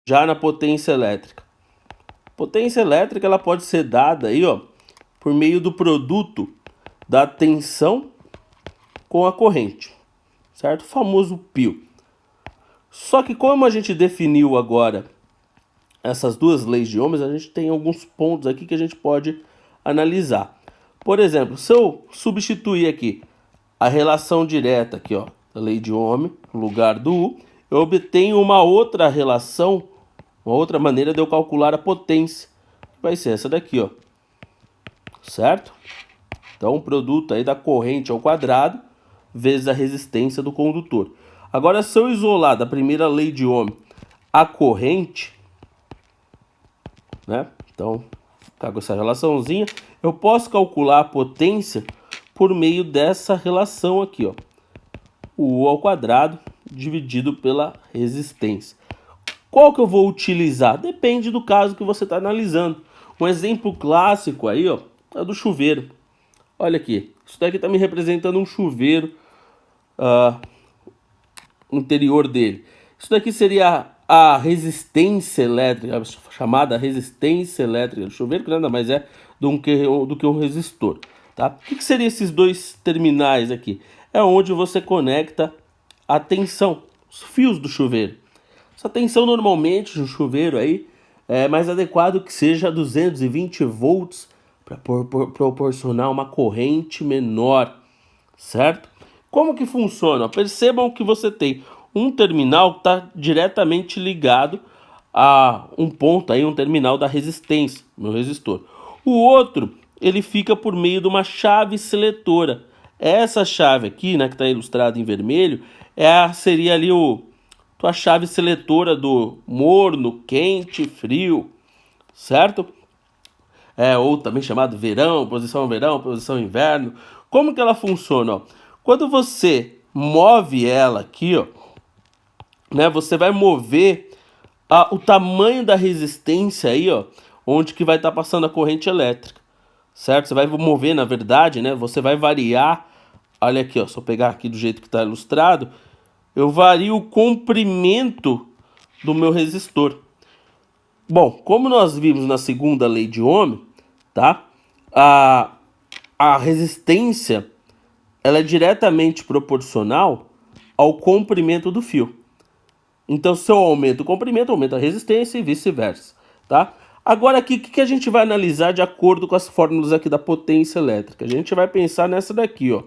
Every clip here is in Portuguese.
já na potência elétrica. Potência elétrica ela pode ser dada aí, ó, por meio do produto da tensão com a corrente, certo? O famoso pio. Só que como a gente definiu agora essas duas leis de Ohms, a gente tem alguns pontos aqui que a gente pode analisar. Por exemplo, se eu substituir aqui a relação direta aqui, ó, da lei de Ohm, no lugar do U, eu obtenho uma outra relação, uma outra maneira de eu calcular a potência, que vai ser essa daqui, ó. Certo? Então, o produto aí da corrente ao quadrado vezes a resistência do condutor. Agora, se eu isolar da primeira lei de Ohm a corrente, né? Então, ficar com essa relaçãozinha, eu posso calcular a potência por meio dessa relação aqui, ó. O U ao quadrado dividido pela resistência. Qual que eu vou utilizar? Depende do caso que você está analisando. Um exemplo clássico aí, ó, é do chuveiro. Olha aqui, isso daqui está me representando um chuveiro interior dele. Isso daqui seria a resistência elétrica, chamada resistência elétrica do chuveiro, que nada mais é do que um resistor. Tá? O que seriam esses dois terminais aqui? É onde você conecta a tensão, os fios do chuveiro. Essa tensão normalmente no chuveiro aí é mais adequado que seja 220 volts para proporcionar uma corrente menor, certo? Como que funciona? Percebam que você tem um terminal que está diretamente ligado a um ponto aí, um terminal da resistência, meu resistor. O outro, ele fica por meio de uma chave seletora. Essa chave aqui, né, que está ilustrada em vermelho, seria ali a chave seletora do morno, quente, frio, certo? Ou também chamado verão, posição inverno. Como que ela funciona? Ó? Quando você move ela aqui, ó, né, você vai mover o tamanho da resistência aí, ó, onde que vai estar passando a corrente elétrica, certo? Você vai mover, na verdade, né, você vai variar, olha aqui, ó, se eu pegar aqui do jeito que está ilustrado, eu vario o comprimento do meu resistor. Bom, como nós vimos na segunda lei de Ohm, tá? A resistência ela é diretamente proporcional ao comprimento do fio. Então, se eu aumento o comprimento, aumenta a resistência e vice-versa, tá? Agora aqui, o que a gente vai analisar de acordo com as fórmulas aqui da potência elétrica? A gente vai pensar nessa daqui, ó.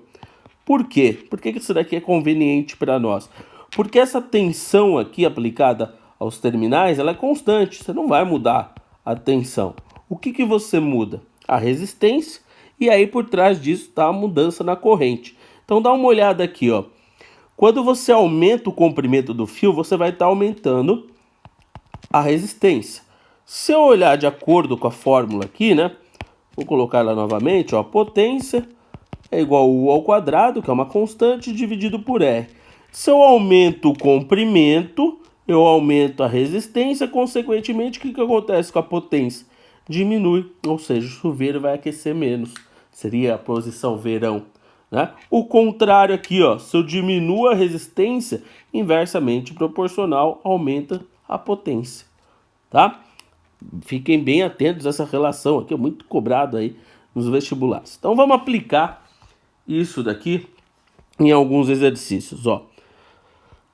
Por quê? Por que isso daqui é conveniente para nós? Porque essa tensão aqui aplicada aos terminais, ela é constante, você não vai mudar a tensão. O que você muda? A resistência, e aí por trás disso está a mudança na corrente. Então dá uma olhada aqui, ó. Quando você aumenta o comprimento do fio, você vai estar aumentando a resistência. Se eu olhar de acordo com a fórmula aqui, né? Vou colocar ela novamente, ó. A potência é igual a U ao quadrado, que é uma constante, dividido por R. Se eu aumento o comprimento, eu aumento a resistência, consequentemente, o que acontece com a potência? Diminui, ou seja, o chuveiro vai aquecer menos. Seria a posição verão. Né? O contrário aqui, ó, se eu diminuo a resistência, inversamente proporcional, aumenta a potência. Tá? Fiquem bem atentos a essa relação aqui, é muito cobrado aí nos vestibulares. Então vamos aplicar isso daqui em alguns exercícios, ó.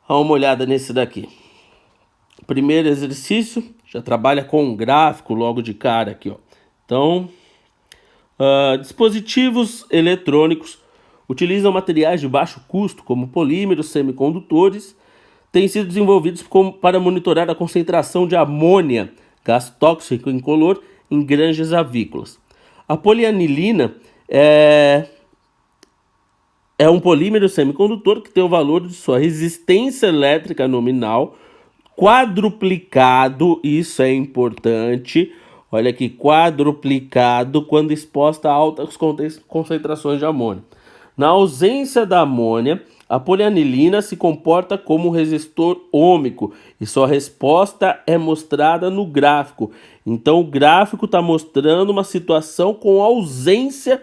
Dá uma olhada nesse daqui. Primeiro exercício, já trabalha com um gráfico logo de cara aqui, ó. Então, dispositivos eletrônicos utilizam materiais de baixo custo, como polímeros, semicondutores, têm sido desenvolvidos para monitorar a concentração de amônia, gás tóxico incolor, em granjas avícolas. A polianilina é um polímero semicondutor que tem o valor de sua resistência elétrica nominal quadruplicado, isso é importante, olha aqui, quadruplicado quando exposta a altas concentrações de amônia. Na ausência da amônia, a polianilina se comporta como um resistor ôhmico e sua resposta é mostrada no gráfico. Então o gráfico está mostrando uma situação com ausência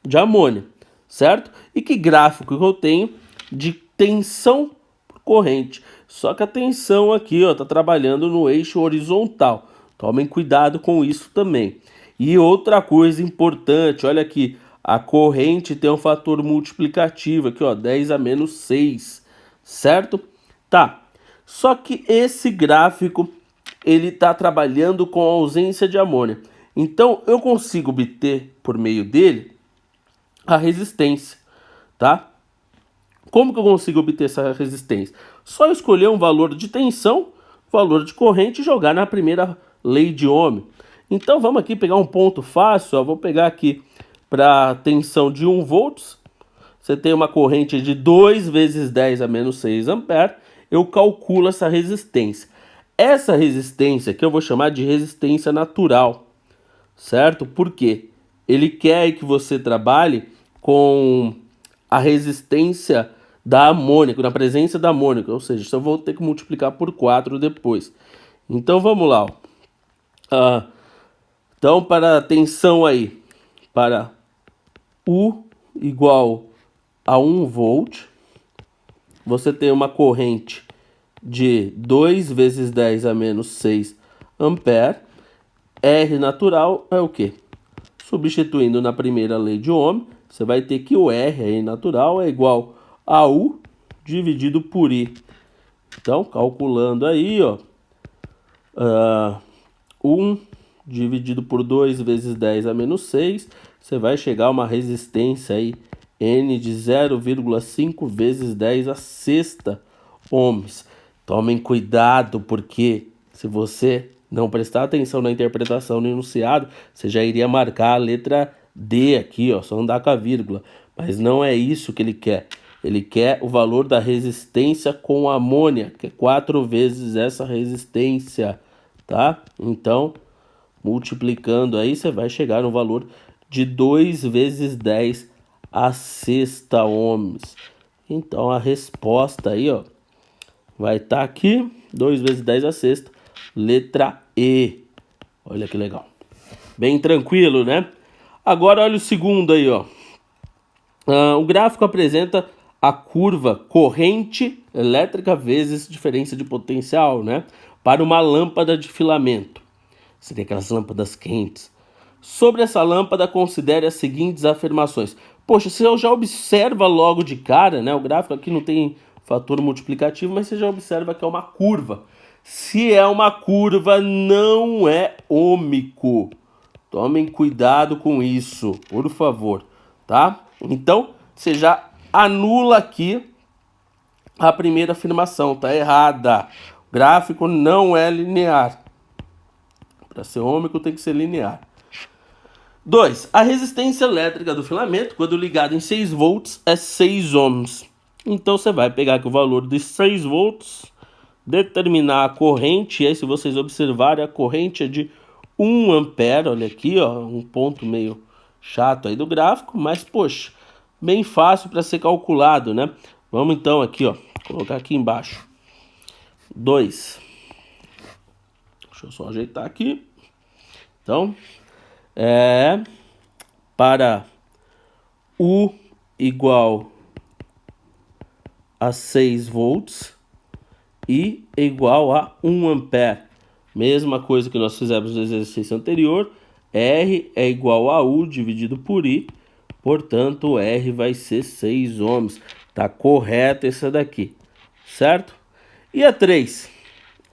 de amônia, certo? E que gráfico que eu tenho de tensão por corrente. Só que a tensão aqui, ó, tá trabalhando no eixo horizontal. Tomem cuidado com isso também. E outra coisa importante, olha aqui, a corrente tem um fator multiplicativo aqui, ó, 10 a menos 6, certo? Tá, só que esse gráfico, ele está trabalhando com a ausência de amônia. Então, eu consigo obter, por meio dele, a resistência, tá? Como que eu consigo obter essa resistência? Só escolher um valor de tensão, valor de corrente e jogar na primeira lei de Ohm. Então vamos aqui pegar um ponto fácil, ó. Vou pegar aqui para tensão de 1 volts. Você tem uma corrente de 2 vezes 10 a menos 6 ampere. Eu calculo essa resistência. Essa resistência que eu vou chamar de resistência natural, certo? Por quê? Ele quer que você trabalhe com a resistência da amônia, na presença da amônia, ou seja, isso eu vou ter que multiplicar por 4 depois. Então vamos lá. Então para a tensão aí, para U igual a 1 volt, você tem uma corrente de 2 vezes 10 a menos 6 ampere. R natural é o quê? Substituindo na primeira lei de Ohm, você vai ter que o R aí natural é igual a U dividido por I. Então, calculando aí, ó, 1 dividido por 2 vezes 10 a menos 6, você vai chegar a uma resistência aí, N de 0,5 vezes 10 a sexta ohms. Tomem cuidado, porque se você não prestar atenção na interpretação no enunciado, você já iria marcar a letra D aqui, ó, só andar com a vírgula. Mas não é isso que ele quer. Ele quer o valor da resistência com amônia, que é 4 vezes essa resistência, tá? Então, multiplicando aí, você vai chegar no valor de 2 vezes 10 a sexta ohms. Então, a resposta aí, ó, vai estar aqui, 2 vezes 10 a sexta, letra E. Olha que legal. Bem tranquilo, né? Agora, olha o segundo aí, ó. O gráfico apresenta a curva corrente elétrica vezes diferença de potencial, né? Para uma lâmpada de filamento. Seria aquelas lâmpadas quentes. Sobre essa lâmpada, considere as seguintes afirmações. Poxa, você já observa logo de cara, né? O gráfico aqui não tem fator multiplicativo, mas você já observa que é uma curva. Se é uma curva, não é ômico. Tomem cuidado com isso, por favor, tá? Então, você já anula aqui a primeira afirmação, tá errada. O gráfico não é linear. Para ser ômico tem que ser linear. 2. A resistência elétrica do filamento, quando ligado em 6 volts, é 6 ohms. Então você vai pegar aqui o valor de 6 volts, determinar a corrente, e aí se vocês observarem, a corrente é de 1 ampere, olha aqui, ó, um ponto meio chato aí do gráfico, mas poxa, bem fácil para ser calculado, né? Vamos então aqui, ó, colocar aqui embaixo. 2. Deixa eu só ajeitar aqui. Então, para U igual a 6 volts, I é igual a 1 ampere. Mesma coisa que nós fizemos no exercício anterior. R é igual a U dividido por I. Portanto, R vai ser 6 ohms. Tá correto essa daqui, certo? E a 3.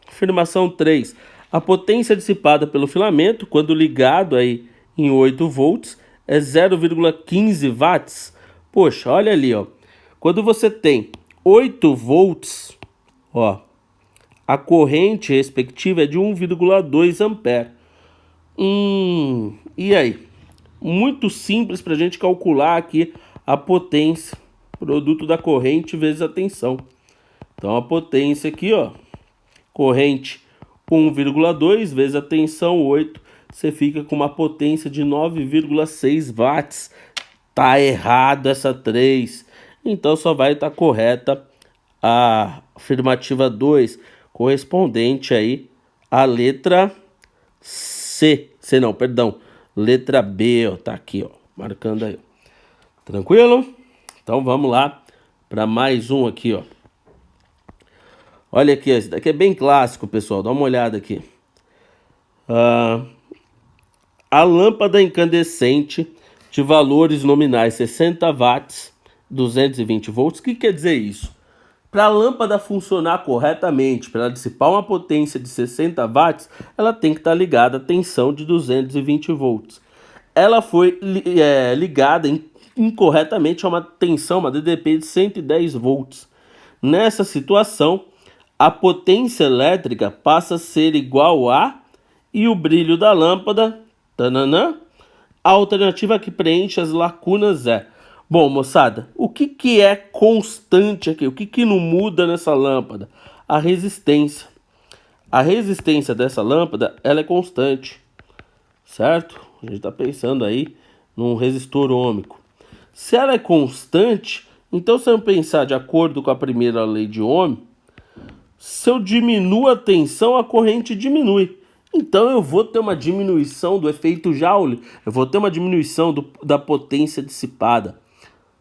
Afirmação 3. A potência dissipada pelo filamento, quando ligado aí em 8 volts, é 0,15 watts. Poxa, olha ali, ó. Quando você tem 8 volts, ó, a corrente respectiva é de 1,2 ampere. E aí? Muito simples para a gente calcular aqui a potência, produto da corrente vezes a tensão. Então a potência aqui, ó, corrente 1,2 vezes a tensão 8, você fica com uma potência de 9,6 watts. Tá errado essa 3. Então só vai estar correta a afirmativa 2, correspondente aí à letra C. C não, perdão. Letra B, ó, tá aqui, ó, marcando aí. Tranquilo? Então vamos lá para mais um aqui, ó. Olha aqui, esse daqui é bem clássico, pessoal. Dá uma olhada aqui. A lâmpada incandescente de valores nominais 60 watts, 220 volts. O que quer dizer isso? Para a lâmpada funcionar corretamente, para ela dissipar uma potência de 60 watts, ela tem que estar ligada à tensão de 220 volts. Ela foi ligada incorretamente a uma tensão, uma DDP de 110 volts. Nessa situação, a potência elétrica passa a ser igual a e o brilho da lâmpada, tananã, a alternativa que preenche as lacunas é. Bom, moçada, o que é constante aqui? O que não muda nessa lâmpada? A resistência. A resistência dessa lâmpada, ela é constante, certo? A gente está pensando aí num resistor ôhmico. Se ela é constante, então se eu pensar de acordo com a primeira lei de Ohm, se eu diminuo a tensão, a corrente diminui. Então eu vou ter uma diminuição do efeito Joule, eu vou ter uma diminuição da potência dissipada.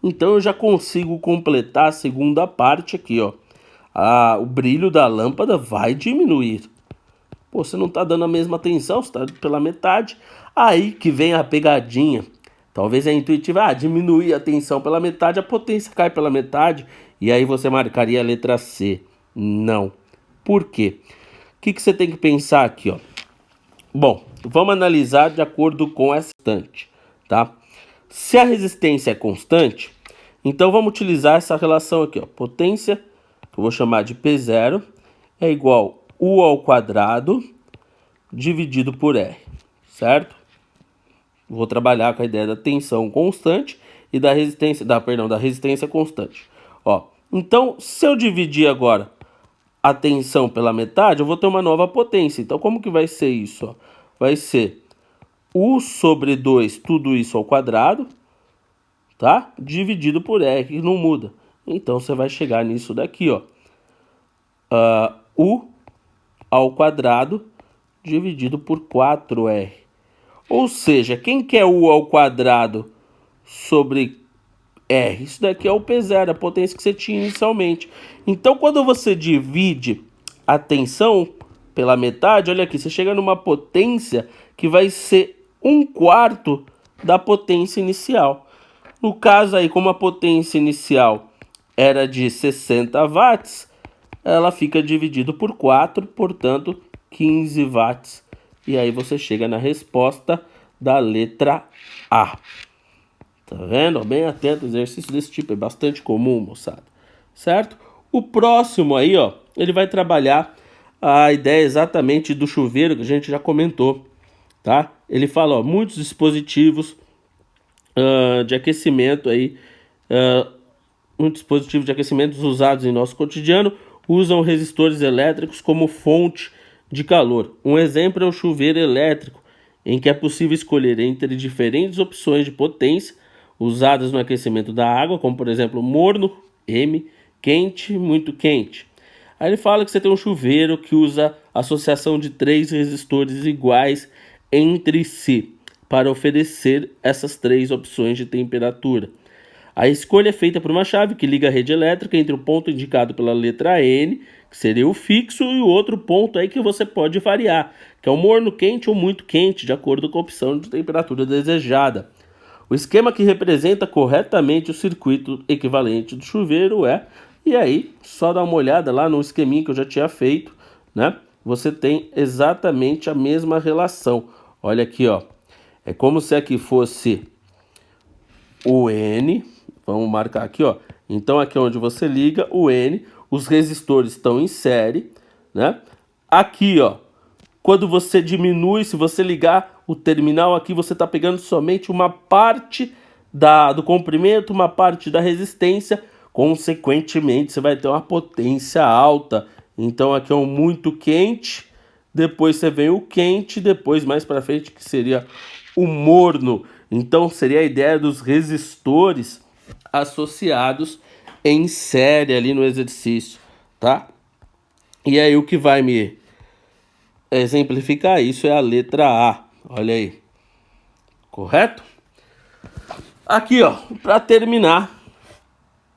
Então eu já consigo completar a segunda parte aqui, ó. O brilho da lâmpada vai diminuir. Pô, você não está dando a mesma tensão, você está pela metade. Aí que vem a pegadinha. Talvez a intuitiva, diminuir a tensão pela metade, a potência cai pela metade, e aí você marcaria a letra C. Não. Por quê? O que você tem que pensar aqui, ó? Bom, vamos analisar de acordo com essa constante, tá? Se a resistência é constante, então vamos utilizar essa relação aqui, ó. Potência, que eu vou chamar de P0, é igual a U ao quadrado dividido por R, certo? Vou trabalhar com a ideia da tensão constante e da resistência constante. Ó, então, se eu dividir agora a tensão pela metade, eu vou ter uma nova potência. Então, como que vai ser isso? Ó? Vai ser U sobre 2, tudo isso ao quadrado, tá? Dividido por R, que não muda. Então, você vai chegar nisso daqui, ó. U ao quadrado dividido por 4R. Ou seja, quem que é U ao quadrado sobre R? Isso daqui é o P0, a potência que você tinha inicialmente. Então, quando você divide a tensão pela metade, olha aqui, você chega numa potência que vai ser 1/4 da potência inicial. No caso aí, como a potência inicial era de 60 watts, ela fica dividido por 4, portanto, 15 watts. E aí você chega na resposta da letra A. Tá vendo? Bem atento, exercício desse tipo é bastante comum, moçada. Certo? O próximo aí, ó, ele vai trabalhar a ideia exatamente do chuveiro que a gente já comentou, tá? Ele fala, ó, muitos dispositivos de aquecimento aí, muitos dispositivos de aquecimento usados em nosso cotidiano usam resistores elétricos como fonte de calor. Um exemplo é o chuveiro elétrico, em que é possível escolher entre diferentes opções de potência usadas no aquecimento da água, como por exemplo morno, M, quente, muito quente. Aí ele fala que você tem um chuveiro que usa associação de 3 resistores iguais entre si para oferecer essas 3 opções de temperatura. A escolha é feita por uma chave que liga a rede elétrica entre o ponto indicado pela letra N, que seria o fixo, e o outro ponto aí que você pode variar, que é o morno quente ou muito quente, de acordo com a opção de temperatura desejada. O esquema que representa corretamente o circuito equivalente do chuveiro é, e aí, só dá uma olhada lá no esqueminha que eu já tinha feito, né? Você tem exatamente a mesma relação. Olha aqui, ó. É como se aqui fosse o N, vamos marcar aqui, ó. Então aqui é onde você liga o N, os resistores estão em série, né? Aqui, ó, quando você diminui, se você ligar o terminal aqui, você está pegando somente uma parte do comprimento, uma parte da resistência, consequentemente você vai ter uma potência alta. Então aqui é um muito quente, depois você vem o quente, depois mais para frente que seria o morno. Então seria a ideia dos resistores associados em série ali no exercício, tá? E aí o que vai me exemplificar isso é a letra A. Olha aí. Correto? Aqui, ó, para terminar,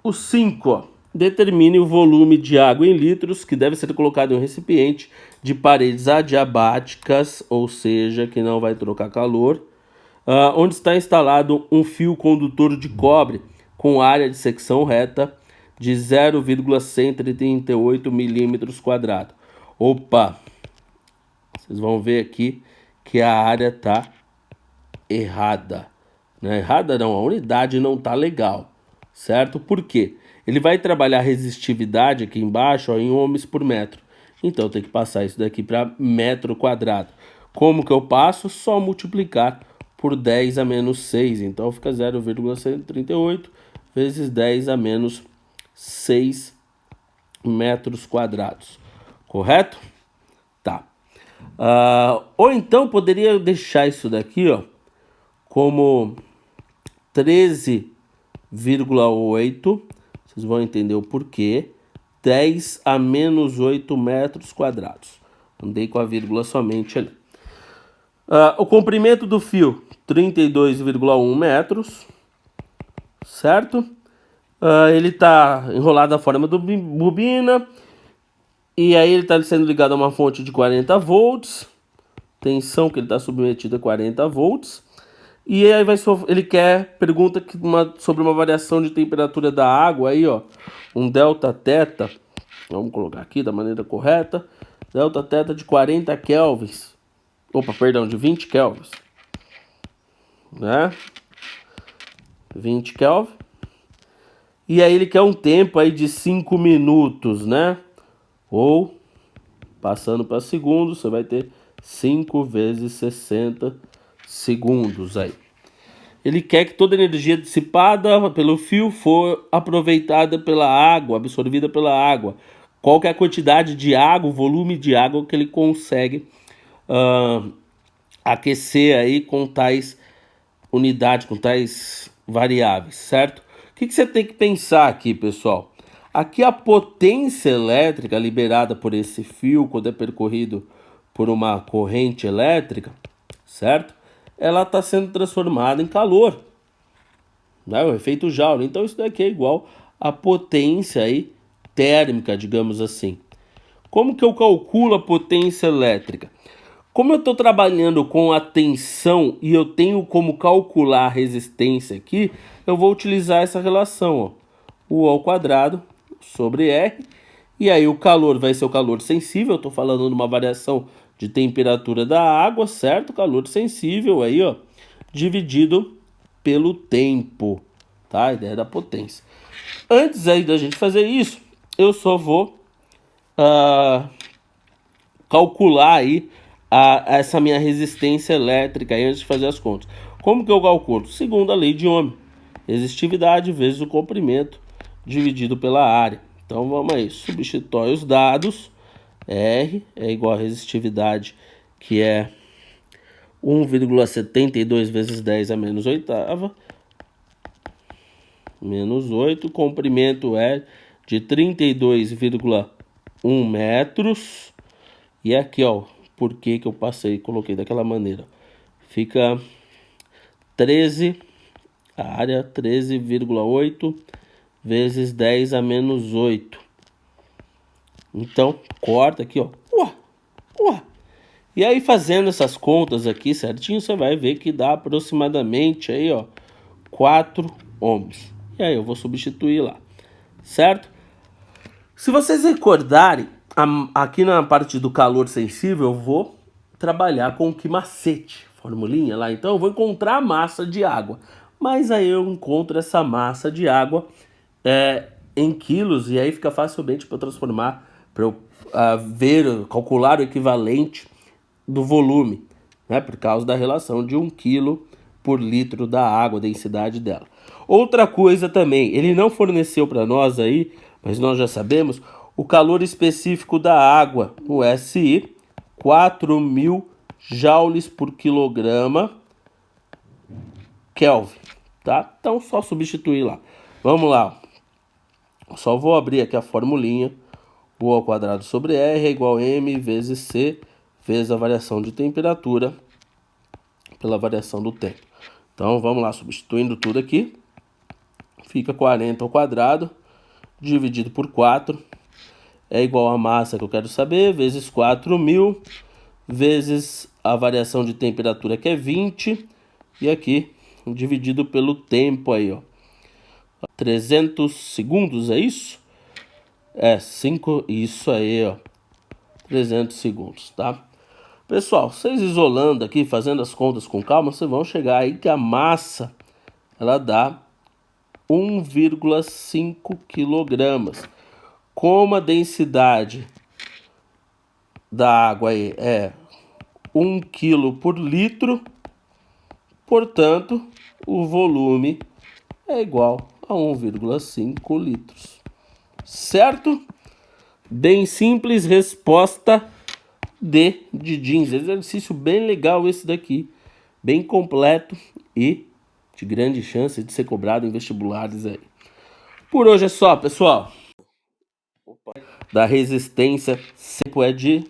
o 5, ó. determine o volume de água em litros que deve ser colocado em um recipiente de paredes adiabáticas, ou seja, que não vai trocar calor, onde está instalado um fio condutor de cobre com área de secção reta de 0,138 milímetros quadrados. Opa, vocês vão ver aqui que a área está errada. Não é errada não, a unidade não está legal, certo? Por quê? Ele vai trabalhar resistividade aqui embaixo ó, em ohms por metro. Então tem que passar isso daqui para metro quadrado. Como que eu passo? Só multiplicar por 10 a menos 6. Então fica 0,138 vezes 10 a menos 6 metros quadrados. Correto? Tá. Ou então poderia deixar isso daqui ó, como 13,8. Vocês vão entender o porquê. 10 a menos 8 metros quadrados. Andei com a vírgula somente ali. O comprimento do fio, 32,1 metros. Certo? Ele está enrolado na forma da bobina. E aí ele está sendo ligado a uma fonte de 40 volts. Tensão que ele está submetido a 40 volts. E aí ele pergunta sobre uma variação de temperatura da água aí, ó, um delta teta, vamos colocar aqui da maneira correta, delta teta de 40 kelvins, de 20 kelvins, né? 20 kelvin. E aí ele quer um tempo aí de 5 minutos, né? Ou, passando para segundos, você vai ter 5 vezes 60 segundos aí. Ele quer que toda a energia dissipada pelo fio for aproveitada pela água, absorvida pela água. Qual que é a quantidade de água, o volume de água que ele consegue aquecer aí com tais unidades, com tais variáveis, certo? O que você tem que pensar aqui, pessoal? Aqui a potência elétrica liberada por esse fio, quando é percorrido por uma corrente elétrica, certo? Ela está sendo transformada em calor, né? O efeito Joule. Então isso daqui é igual à potência aí térmica, digamos assim. Como que eu calculo a potência elétrica? Como eu estou trabalhando com a tensão e eu tenho como calcular a resistência aqui, eu vou utilizar essa relação, ó, U ao quadrado sobre R. E aí o calor vai ser o calor sensível, eu estou falando de uma variação de temperatura da água, certo? Calor sensível aí, ó, dividido pelo tempo, tá? A ideia da potência. Antes aí da gente fazer isso, eu só vou calcular aí essa minha resistência elétrica aí antes de fazer as contas. Como que eu calculo? Segundo a lei de Ohm, resistividade vezes o comprimento dividido pela área. Então vamos aí, substitui os dados. R é igual a resistividade, que é 1,72 vezes 10 a menos oitava, menos 8. O comprimento é de 32,1 metros. E aqui, ó, por que que eu coloquei daquela maneira? Fica 13, a área 13,8 vezes 10 a menos 8. Então, corta aqui, ó. E aí, fazendo essas contas aqui certinho, você vai ver que dá aproximadamente aí, ó, 4 ohms. E aí, eu vou substituir lá, certo? Se vocês recordarem, aqui na parte do calor sensível, eu vou trabalhar com que macete, formulinha lá. Então, eu vou encontrar a massa de água. Mas aí eu encontro essa massa de água em quilos, e aí fica facilmente para eu transformar, para eu calcular o equivalente do volume, né, por causa da relação de 1 quilo por litro da água, a densidade dela. Outra coisa também, ele não forneceu para nós aí, mas nós já sabemos, o calor específico da água, o SI, 4.000 joules por quilograma Kelvin, tá? Então só substituir lá. Vamos lá. Só vou abrir aqui a formulinha. U ao quadrado sobre R é igual a M vezes C vezes a variação de temperatura pela variação do tempo. Então vamos lá, substituindo tudo aqui. Fica 40 ao quadrado dividido por 4 é igual a massa que eu quero saber, vezes 4.000, vezes a variação de temperatura que é 20, e aqui dividido pelo tempo aí, ó. 300 segundos, é isso? É, 5, isso aí, ó. 300 segundos, tá? Pessoal, vocês isolando aqui, fazendo as contas com calma, vocês vão chegar aí que a massa, ela dá 1,5 quilogramas. Como a densidade da água aí é 1 quilo por litro, portanto, o volume é igual a 1,5 litros. Certo? Bem simples, resposta D de jeans. Exercício bem legal esse daqui, bem completo e de grande chance de ser cobrado em vestibulares aí. Por hoje é só, pessoal. Da resistência, sempre é de